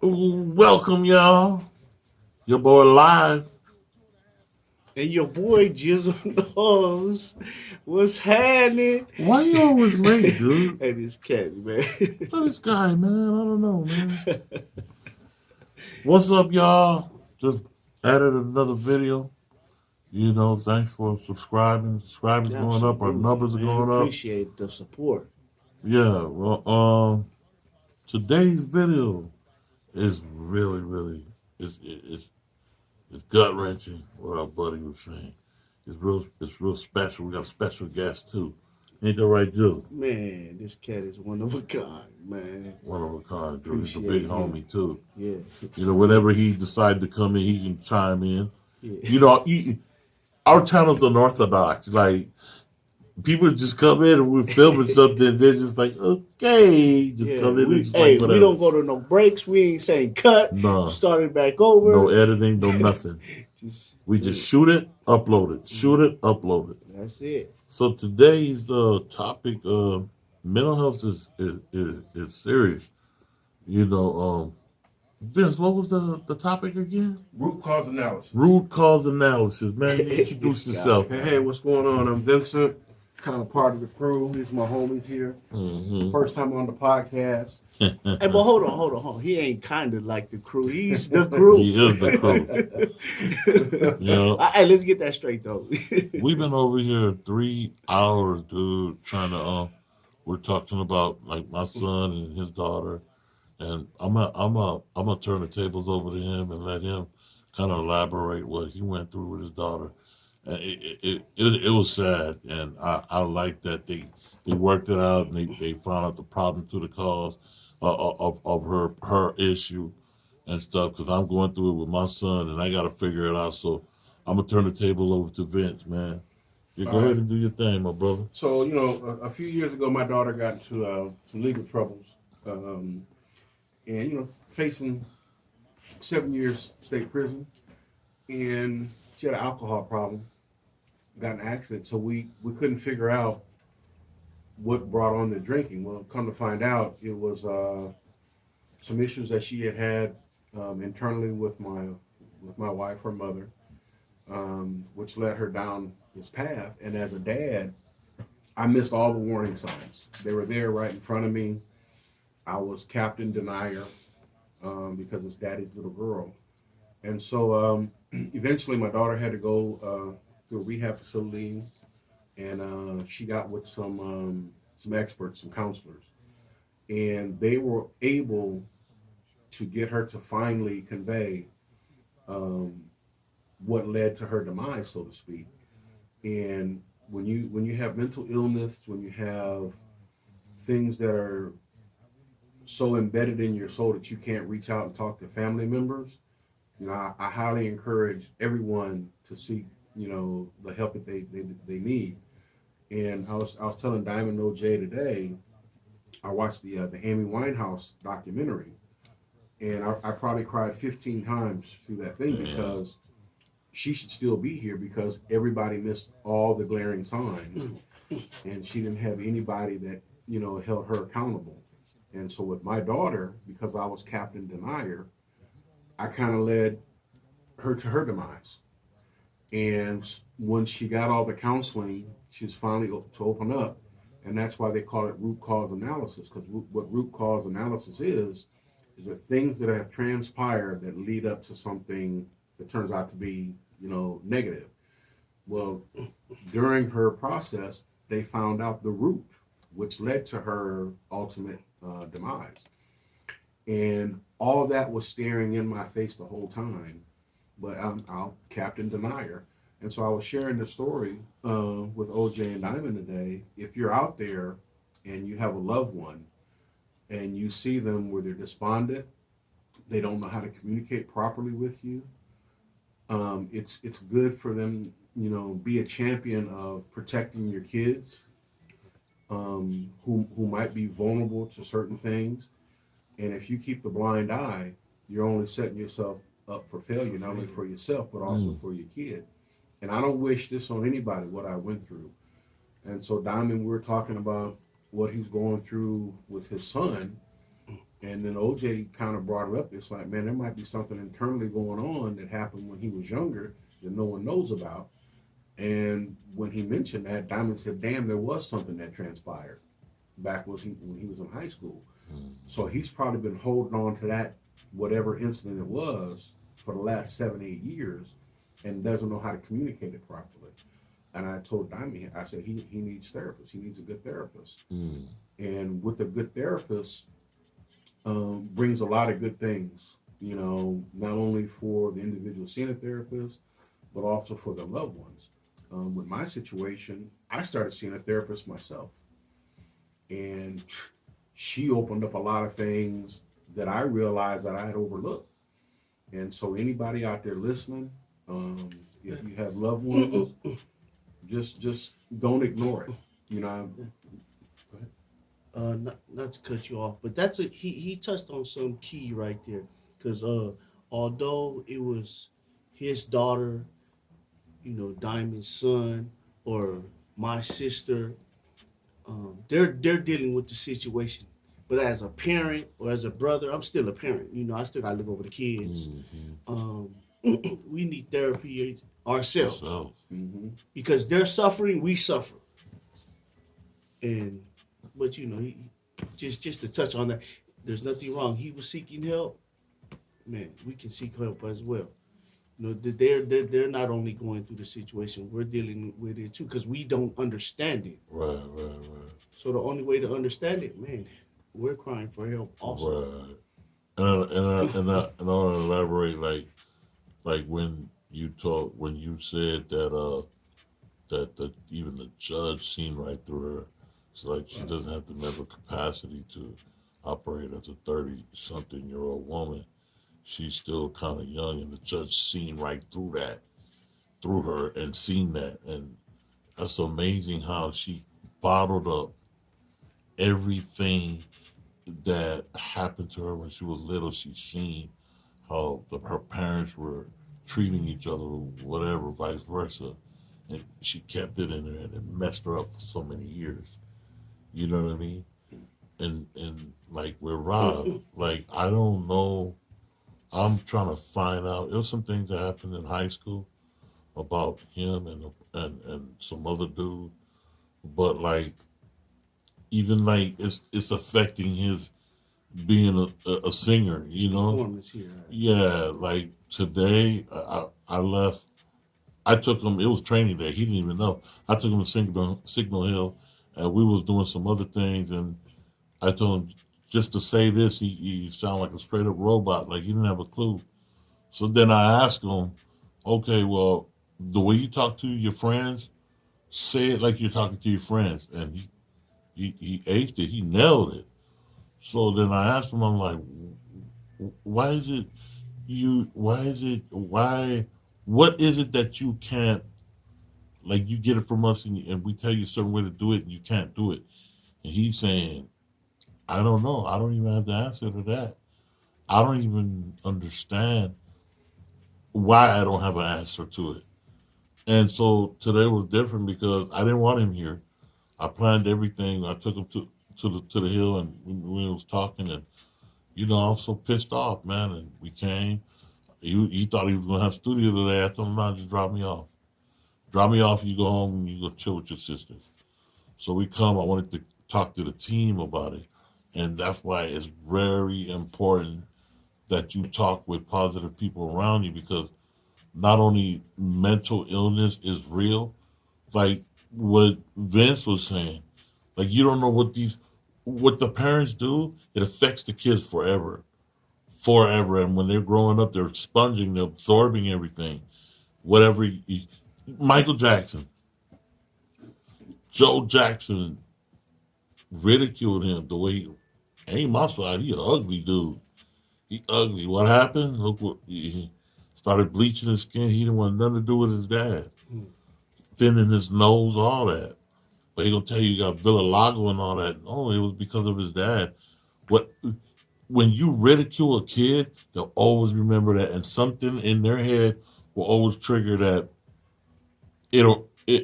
Welcome, y'all. Your boy live. And your boy Jizzle knows what's happening. Why you always late, dude? Hey, this cat, man. Look at this guy, man. I don't know, man. What's up, y'all? Just added another video. Thanks for subscribing. Subscribers going up. Our Absolutely, numbers are man. going up. Appreciate the support. Yeah. Well, today's video is really it's gut wrenching. What our buddy was saying. It's real special. We got a special guest too. Ain't that right, Jizzle? Man, this cat is one of a kind, man. One of a kind, dude. He's a Appreciate big him. homie too. Yeah. Whenever he decide to come in, he can chime in. Yeah. Our channel's unorthodox. Like people just come in and we're filming something, they're just like, okay, just come in and just like whatever. We don't go to no breaks. We ain't saying cut. No. Started back over. No editing, no nothing. We just shoot it, upload it. Shoot it, upload it. That's it. So today's topic, mental health is serious. Vince, what was the topic again? Root cause analysis. Root cause analysis. Man, you introduce yourself. Hey, what's going on? I'm Vincent, kind of part of the crew. These are my homies here. Mm-hmm. First time on the podcast. Hey, but hold on. He ain't kind of like the crew. He's the crew. He is the crew. Hey, let's get that straight though. We've been over here 3 hours, dude, trying to. We're talking about like my son and his daughter, and I'm gonna turn the tables over to him and let him kind of elaborate what he went through with his daughter. And it was sad, and I like that they worked it out and they found out the problem to the cause of her issue and stuff. Because I'm going through it with my son, and I got to figure it out. So I'm gonna turn the table over to Vince, man. You go ahead and do your thing, my brother. So a few years ago, my daughter got into some legal troubles, and facing 7 years state prison, and she had an alcohol problem. Got in an accident, so we couldn't figure out what brought on the drinking. Well, come to find out, it was some issues that she had internally with my wife, her mother, which led her down this path. And as a dad, I missed all the warning signs. They were there right in front of me. I was Captain Denier because it's daddy's little girl. And so eventually my daughter had to go to a rehab facility, and she got with some experts, some counselors, and they were able to get her to finally convey what led to her demise, so to speak. And when you have mental illness, when you have things that are so embedded in your soul that you can't reach out and talk to family members, I highly encourage everyone to seek the help that they need. And I was telling Diamond OJ today, I watched the Amy Winehouse documentary, and I probably cried 15 times through that thing because she should still be here because everybody missed all the glaring signs, and she didn't have anybody that held her accountable. And so with my daughter, because I was Captain Denier, I kind of led her to her demise. And when she got all the counseling, she was finally to open up. And that's why they call it root cause analysis, because what root cause analysis is the things that have transpired that lead up to something that turns out to be, negative. Well, during her process, they found out the root, which led to her ultimate demise. And all that was staring in my face the whole time, but I'm Captain Denier. And so I was sharing the story with OJ and Diamond today. If you're out there and you have a loved one and you see them where they're despondent, they don't know how to communicate properly with you, it's good for them, be a champion of protecting your kids who might be vulnerable to certain things. And if you keep the blind eye, you're only setting yourself up for failure, not only for yourself, but also for your kid. And I don't wish this on anybody, what I went through. And so Diamond, we were talking about what he's going through with his son. And then OJ kind of brought it up. It's like, man, there might be something internally going on that happened when he was younger that no one knows about. And when he mentioned that, Diamond said, damn, there was something that transpired back when he was in high school. So he's probably been holding on to that, whatever incident it was, for the last 7, 8 years and doesn't know how to communicate it properly. And I told Diamond, I said, he needs therapists. He needs a good therapist. And with a good therapist, brings a lot of good things, not only for the individual seeing a therapist, but also for their loved ones. With my situation, I started seeing a therapist myself. And she opened up a lot of things that I realized that I had overlooked. And so anybody out there listening, if you have loved ones, just don't ignore it. Not to cut you off, but he touched on some key right there, because although it was his daughter, Diamond's son, or my sister, they're dealing with the situation. But as a parent or as a brother, I'm still a parent. I still gotta look over the kids. We need therapy ourselves, because they're suffering, we suffer. But he, just to touch on that, there's nothing wrong. He was seeking help. Man, we can seek help as well. They're not only going through the situation, we're dealing with it too, because we don't understand it. Right. So the only way to understand it, man, we're crying for help also. Right. And I want to elaborate, like when you said that even the judge seen right through her. It's like she doesn't have the mental capacity to operate as a 30-something-year-old woman. She's still kind of young, and the judge seen right through her, and seen that. And that's amazing how she bottled up everything that happened to her when she was little. She's seen how her parents were treating each other, or whatever, vice versa. And she kept it in her, and it messed her up for so many years. You know what I mean? And like with Rob, like I don't know. I'm trying to find out. There was some things that happened in high school about him and some other dude, but like even like it's affecting his being a singer. Performance here. Yeah. Like today, I left. I took him. It was training day. He didn't even know. I took him to Signal Hill, and we was doing some other things. And I told him just to say this. He sounded like a straight up robot. Like he didn't have a clue. So then I asked him, okay, well, the way you talk to your friends, say it like you're talking to your friends. And he aced it. He nailed it. So then I asked him, I'm like, why is it what is it that you can't, like you get it from us and we tell you a certain way to do it and you can't do it? And he's saying, I don't know. I don't even have the answer to that. I don't even understand why I don't have an answer to it. And so today was different because I didn't want him here. I planned everything. I took him to the hill, and we was talking, and I was so pissed off, man. And we came. He thought he was gonna have studio today. I told him, no, just drop me off. Drop me off. You go home and you go chill with your sisters. So we come. I wanted to talk to the team about it, and that's why it's very important that you talk with positive people around you, because not only mental illness is real, like what Vince was saying, like you don't know what the parents do. It affects the kids forever. And when they're growing up, they're sponging, they're absorbing everything. Whatever. Michael Jackson, Joe Jackson ridiculed him the way he ain't my side. He an ugly dude. He ugly. What happened? Look what he started bleaching his skin. He didn't want nothing to do with his dad. Thinning his nose, all that. But he gonna tell you got vitiligo and all that. No, it was because of his dad. What when you ridicule a kid, they'll always remember that, and something in their head will always trigger that.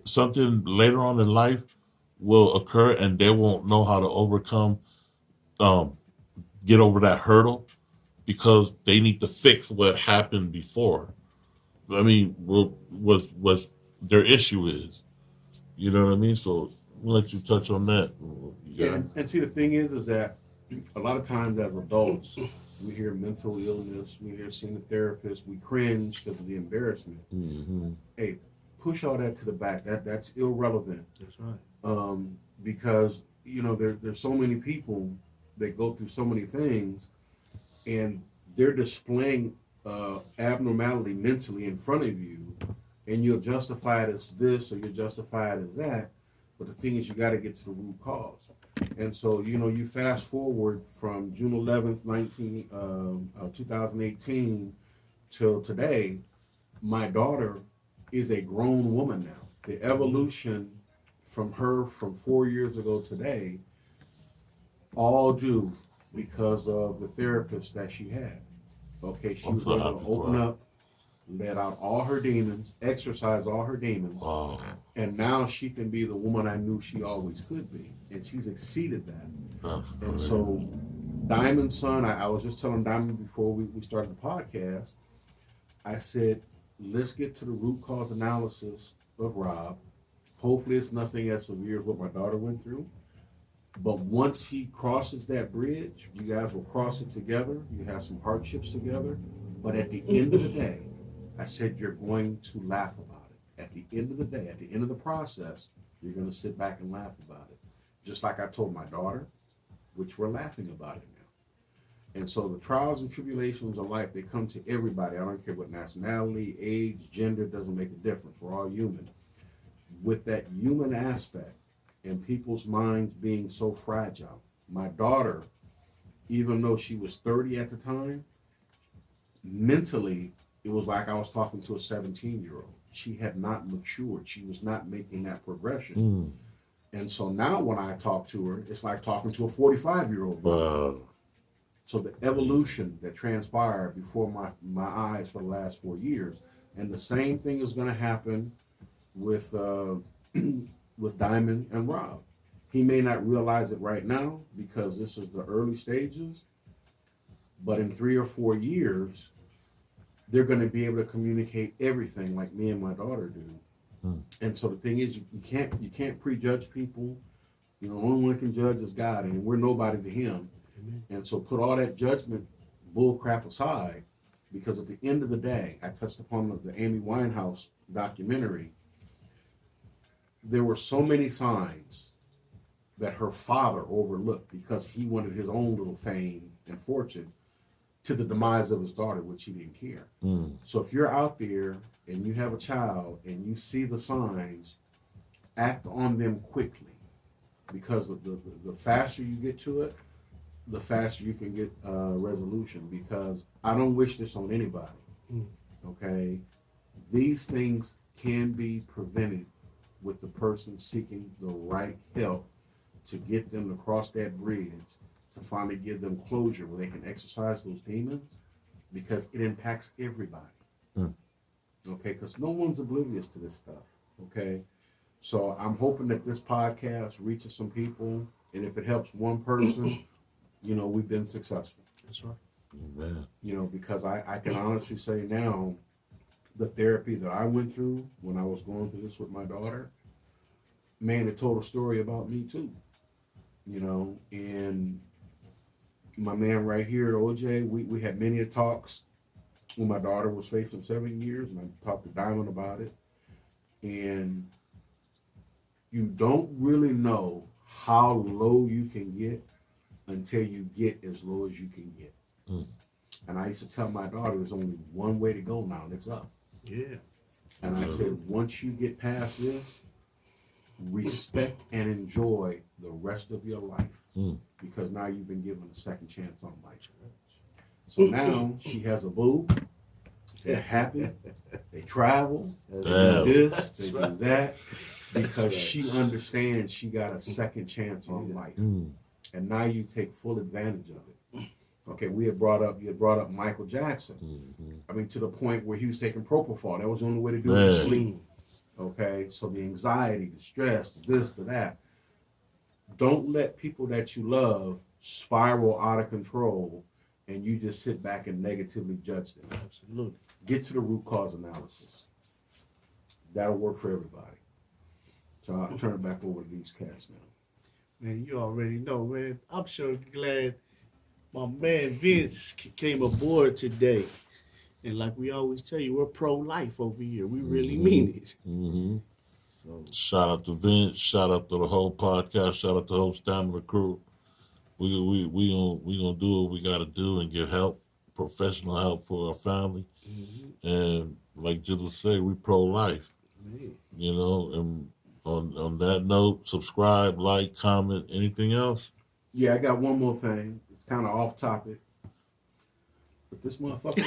Something later on in life will occur, and they won't know how to overcome um, get over that hurdle because they need to fix what happened before. I mean, what their issue is. You know what I mean? So I'll let you touch on that. Yeah, and see, the thing is that a lot of times as adults, we hear mental illness, we hear seeing a therapist, we cringe because of the embarrassment. Mm-hmm. Hey, push all that to the back. That's irrelevant. That's right. Because there's so many people that go through so many things, and they're displaying abnormality mentally in front of you, and you'll justify it as this or you'll justify it as that. But the thing is, you got to get to the root cause. And so, you fast forward from June 11th, 2018 till today, my daughter is a grown woman now. The evolution from 4 years ago today, all due because of the therapist that she had. Okay, she was able to open up, let out all her demons, exercise all her demons, and now she can be the woman I knew she always could be, and she's exceeded that. And so, Diamond's son, I was just telling Diamond before we started the podcast, I said, let's get to the root cause analysis of Rob. Hopefully it's nothing as severe as what my daughter went through. But once he crosses that bridge, you guys will cross it together. You have some hardships together. But at the end of the day, I said you're going to laugh about it. At the end of the day, at the end of the process, you're going to sit back and laugh about it. Just like I told my daughter, which we're laughing about it now. And so the trials and tribulations of life, they come to everybody. I don't care what nationality, age, gender, doesn't make a difference. We're all human. With that human aspect and people's minds being so fragile, my daughter, even though she was 30 at the time, mentally, it was like I was talking to a 17-year-old. She had not matured. She was not making that progression. And so now when I talk to her, it's like talking to a 45-year-old. Wow. So the evolution that transpired before my eyes for the last 4 years, and the same thing is going to happen with Diamond and Rob. He may not realize it right now because this is the early stages, but in 3 or 4 years, they're going to be able to communicate everything like me and my daughter do. And so the thing is, you can't prejudge people. The only one who can judge is God, and we're nobody to Him. Amen. And so put all that judgment bull crap aside, because at the end of the day, I touched upon the Amy Winehouse documentary. There were so many signs that her father overlooked because he wanted his own little fame and fortune to the demise of his daughter, which he didn't care. So if you're out there and you have a child and you see the signs, act on them quickly, because the faster you get to it, the faster you can get resolution, because I don't wish this on anybody. Okay? These things can be prevented with the person seeking the right help to get them to cross that bridge, to finally give them closure where they can exercise those demons, because it impacts everybody. Okay? Because no one's oblivious to this stuff. Okay? So I'm hoping that this podcast reaches some people, and if it helps one person, we've been successful. That's right. Amen. Because I can honestly say now, the therapy that I went through when I was going through this with my daughter, man, it told a story about me too. And my man right here, OJ, we had many talks when my daughter was facing 7 years, and I talked to Diamond about it. And you don't really know how low you can get until you get as low as you can get. And I used to tell my daughter, there's only one way to go now, and it's up. Yeah. And I said, once you get past this, respect and enjoy the rest of your life, because now you've been given a second chance on life. So now she has a boo. They're happy. They travel. They do this. They do that. Because she understands she got a second chance on life. And now you take full advantage of it. Okay, you had brought up Michael Jackson. I mean, to the point where he was taking propofol. That was the only way to do it, sleep. Okay, so the anxiety, the stress, this, the that. Don't let people that you love spiral out of control and you just sit back and negatively judge them. Absolutely. Get to the root cause analysis. That'll work for everybody. So I'll turn it back over to these cats now. Man, you already know, man. I'm sure glad my man Vince came aboard today. And like we always tell you, we're pro-life over here. We really mean it. Mm-hmm. So, Shout out to Vince. Shout out to the whole podcast. Shout out to the whole Stamina crew. We gonna do what we gotta do and get help, professional help for our family. And like Jizzle say, we pro-life. man. You know, and on that note, subscribe, like, comment, anything else? Yeah, I got one more thing. It's kind of off topic. But this motherfucker,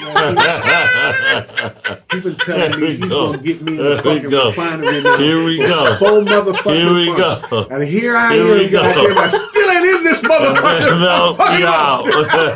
he been telling me he's gonna get me in the fucking refinery now. Here we go. Whole motherfucking Here we month. go. And here I Here we am, go. goddamn, I still ain't in this motherfucker. No, Fucking no.